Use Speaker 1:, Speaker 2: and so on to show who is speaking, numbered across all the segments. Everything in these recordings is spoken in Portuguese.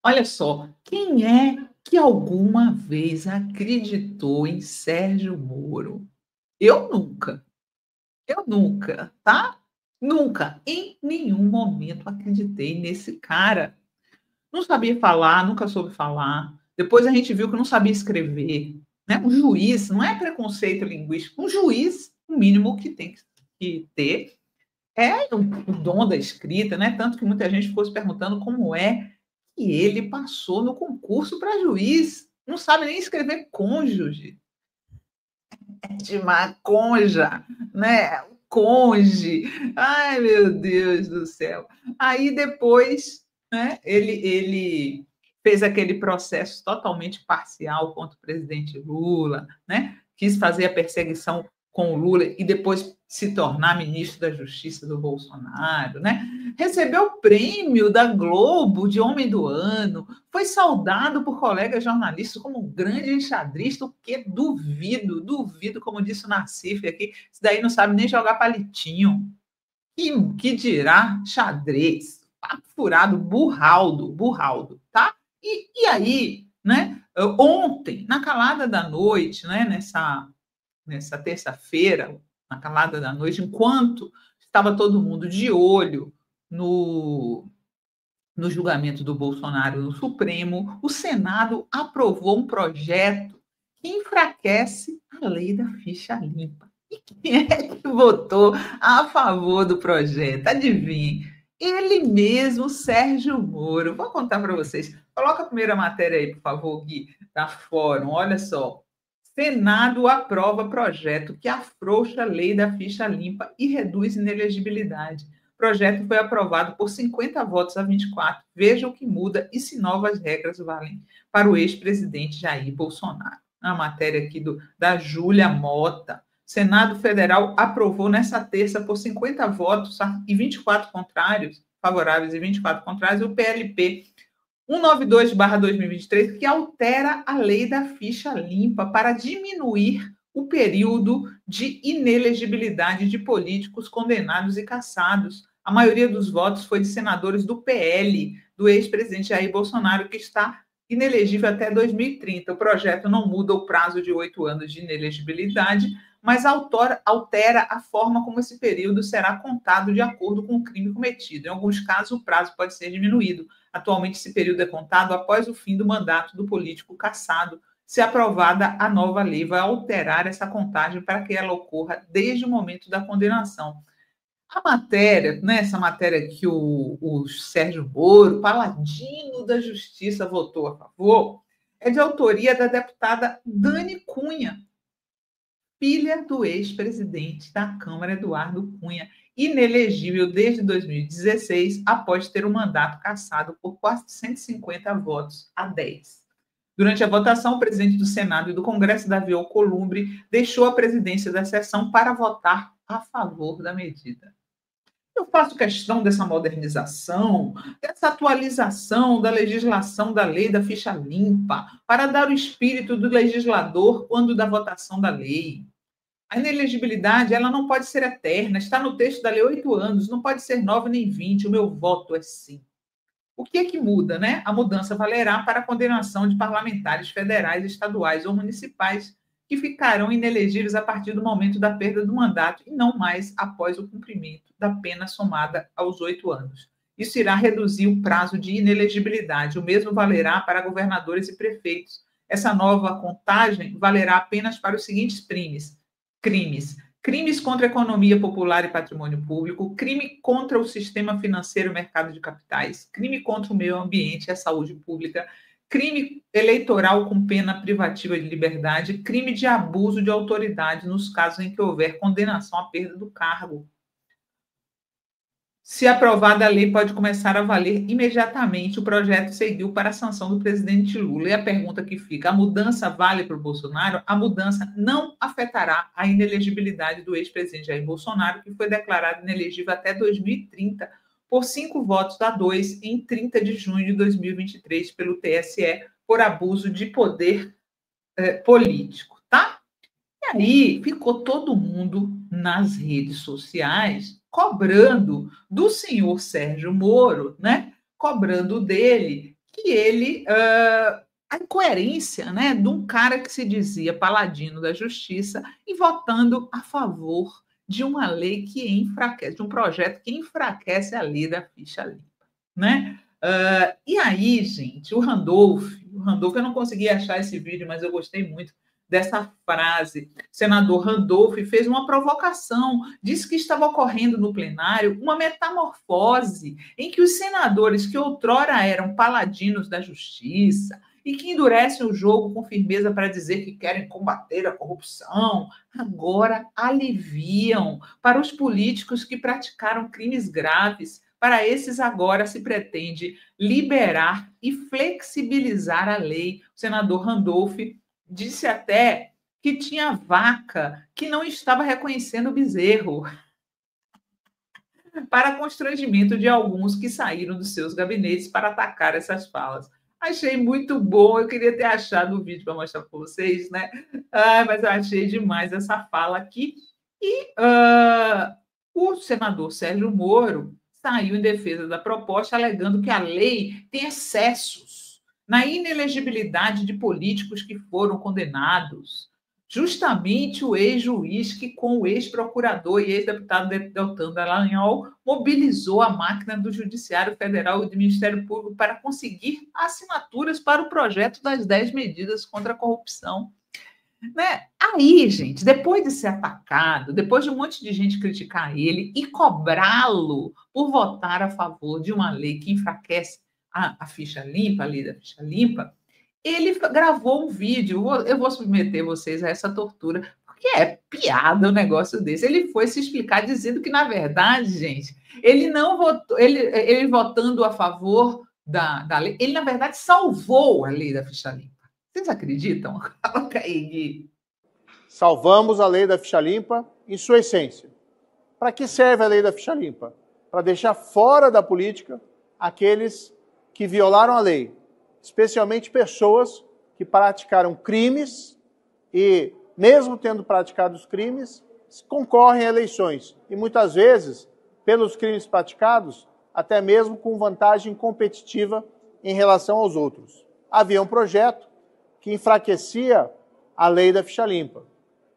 Speaker 1: Olha só, quem é que alguma vez acreditou em Sérgio Moro? Eu nunca, eu nunca, tá? Nunca, em nenhum momento acreditei nesse cara. Não sabia falar, nunca soube falar. Depois a gente viu que não sabia escrever, né? Um juiz, não é preconceito linguístico, um juiz, o mínimo que tem que ter é o dom da escrita, né? Tanto que muita gente ficou se perguntando como é que ele passou no concurso para juiz. Não sabe nem escrever cônjuge, de maconja, né? Conge. Ai, meu Deus do céu. Aí depois, né, ele fez aquele processo totalmente parcial contra o presidente Lula, né? Quis fazer a perseguição com o Lula e depois se tornar ministro da Justiça do Bolsonaro, né? Recebeu o prêmio da Globo de Homem do Ano, foi saudado por colegas jornalistas como um grande enxadrista, o que duvido, duvido, como disse o Nassif aqui, isso daí não sabe nem jogar palitinho. Que dirá xadrez? Papo furado, burraldo, burraldo, tá? E aí, né? Ontem, na calada da noite, né? Nessa terça-feira, na calada da noite, enquanto estava todo mundo de olho no julgamento do Bolsonaro no Supremo, o Senado aprovou um projeto que enfraquece a lei da ficha limpa. E quem é que votou a favor do projeto? Adivinhe? Ele mesmo, Sérgio Moro. Vou contar para vocês. Coloca a primeira matéria aí, por favor, Gui, da Fórum. Olha só. Senado aprova projeto que afrouxa a lei da ficha limpa e reduz inelegibilidade. O projeto foi aprovado por 50 votos a 24. Veja o que muda e se novas regras valem para o ex-presidente Jair Bolsonaro. A matéria aqui da Júlia Mota. Senado Federal aprovou nessa terça por 50 votos e 24 contrários, favoráveis e 24 contrários, o PLP 192/2023, que altera a lei da ficha limpa para diminuir o período de inelegibilidade de políticos condenados e cassados. A maioria dos votos foi de senadores do PL, do ex-presidente Jair Bolsonaro, que está inelegível até 2030. O projeto não muda o prazo de 8 anos de inelegibilidade, mas altera a forma como esse período será contado de acordo com o crime cometido. Em alguns casos, o prazo pode ser diminuído. Atualmente, esse período é contado após o fim do mandato do político cassado. Se aprovada, a nova lei vai alterar essa contagem para que ela ocorra desde o momento da condenação. A matéria, né, essa matéria que o Sérgio Moro, paladino da justiça, votou a favor, é de autoria da deputada Dani Cunha, filha do ex-presidente da Câmara, Eduardo Cunha, inelegível desde 2016, após ter o mandato cassado por 450 votos a 10. Durante a votação, o presidente do Senado e do Congresso, Davi Alcolumbre, deixou a presidência da sessão para votar a favor da medida. Eu faço questão dessa modernização, dessa atualização da legislação da lei da ficha limpa, para dar o espírito do legislador quando da votação da lei. A inelegibilidade, ela não pode ser eterna, está no texto da lei 8 anos, não pode ser 9 nem 20, o meu voto é sim. O que é que muda, né? A mudança valerá para a condenação de parlamentares federais, estaduais ou municipais que ficarão inelegíveis a partir do momento da perda do mandato e não mais após o cumprimento da pena somada aos 8 anos. Isso irá reduzir o prazo de inelegibilidade. O mesmo valerá para governadores e prefeitos. Essa nova contagem valerá apenas para os seguintes crimes contra a economia popular e patrimônio público, crime contra o sistema financeiro e mercado de capitais, crime contra o meio ambiente e a saúde pública, crime eleitoral com pena privativa de liberdade, crime de abuso de autoridade nos casos em que houver condenação à perda do cargo. Se aprovada a lei, pode começar a valer imediatamente. O projeto seguiu para a sanção do presidente Lula. E a pergunta que fica: a mudança vale para o Bolsonaro? A mudança não afetará a inelegibilidade do ex-presidente Jair Bolsonaro, que foi declarado inelegível até 2030 por 5 votos a 2 em 30 de junho de 2023 pelo TSE por abuso de poder político, tá? E aí ficou todo mundo nas redes sociais cobrando do senhor Sérgio Moro, né? Cobrando dele que ele a incoerência, né, de um cara que se dizia paladino da justiça e votando a favor de uma lei que enfraquece, de um projeto que enfraquece a lei da ficha limpa, né? E aí, gente, o Randolph, eu não consegui achar esse vídeo, mas eu gostei muito dessa frase. O senador Randolph fez uma provocação, disse que estava ocorrendo no plenário uma metamorfose em que os senadores que outrora eram paladinos da justiça e que endurecem o jogo com firmeza para dizer que querem combater a corrupção, agora aliviam para os políticos que praticaram crimes graves. Para esses, agora se pretende liberar e flexibilizar a lei. O senador Randolph disse até que tinha vaca que não estava reconhecendo o bezerro, para constrangimento de alguns que saíram dos seus gabinetes para atacar essas falas. Achei muito bom, eu queria ter achado o vídeo para mostrar para vocês, né? Mas eu achei demais essa fala aqui. E o senador Sérgio Moro saiu em defesa da proposta, alegando que a lei tem excessos na inelegibilidade de políticos que foram condenados. Justamente o ex-juiz que, com o ex-procurador e ex-deputado Deltan Dallagnol, mobilizou a máquina do Judiciário Federal e do Ministério Público para conseguir assinaturas para o projeto das 10 medidas contra a corrupção. Né? Aí, gente, depois de ser atacado, depois de um monte de gente criticar ele e cobrá-lo por votar a favor de uma lei que enfraquece a ficha limpa, a lei da ficha limpa, ele gravou um vídeo. Eu vou submeter vocês a essa tortura, porque é piada um negócio desse. Ele foi se explicar dizendo que, na verdade, gente, ele não votou, ele votando a favor da lei, ele, na verdade, salvou a lei da ficha limpa. Vocês acreditam? Coloca aí, Gui.
Speaker 2: Salvamos a lei da ficha limpa em sua essência. Para que serve a lei da ficha limpa? Para deixar fora da política aqueles que violaram a lei, especialmente pessoas que praticaram crimes e, mesmo tendo praticado os crimes, concorrem a eleições. E muitas vezes, pelos crimes praticados, até mesmo com vantagem competitiva em relação aos outros. Havia um projeto que enfraquecia a lei da ficha limpa.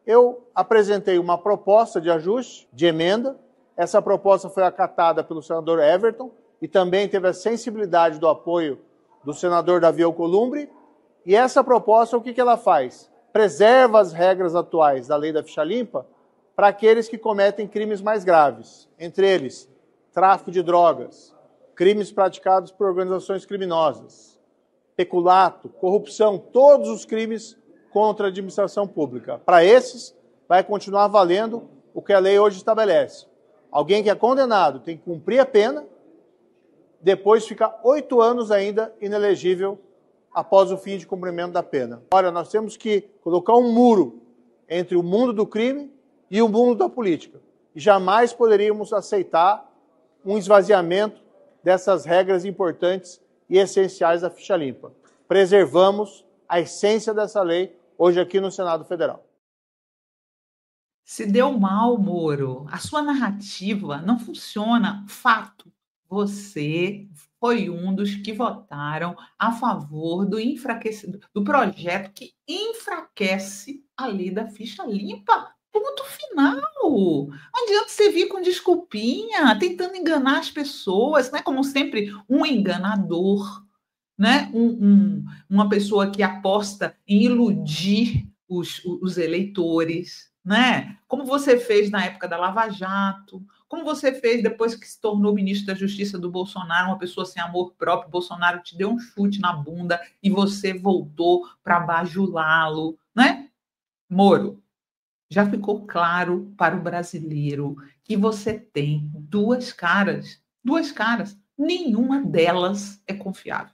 Speaker 2: Eu apresentei uma proposta de ajuste, de emenda. Essa proposta foi acatada pelo senador Everton e também teve a sensibilidade do apoio do senador Davi Alcolumbre. E essa proposta, o que ela faz? Preserva as regras atuais da lei da ficha limpa para aqueles que cometem crimes mais graves, entre eles tráfico de drogas, crimes praticados por organizações criminosas, peculato, corrupção, todos os crimes contra a administração pública. Para esses, vai continuar valendo o que a lei hoje estabelece. Alguém que é condenado tem que cumprir a pena, depois fica 8 anos ainda inelegível após o fim de cumprimento da pena. Olha, nós temos que colocar um muro entre o mundo do crime e o mundo da política. E jamais poderíamos aceitar um esvaziamento dessas regras importantes e essenciais da ficha limpa. Preservamos a essência dessa lei hoje aqui no Senado Federal.
Speaker 1: Se deu mal, Moro. A sua narrativa não funciona. Fato. Você foi um dos que votaram a favor do projeto que enfraquece a lei da ficha limpa. Ponto final. Não adianta você vir com desculpinha, tentando enganar as pessoas, né? Como sempre, um enganador, né? Uma pessoa que aposta em iludir os eleitores, né? Como você fez na época da Lava Jato, como você fez depois que se tornou ministro da Justiça do Bolsonaro, uma pessoa sem amor próprio. Bolsonaro te deu um chute na bunda e você voltou para bajulá-lo, né? Moro, já ficou claro para o brasileiro que você tem duas caras, nenhuma delas é confiável.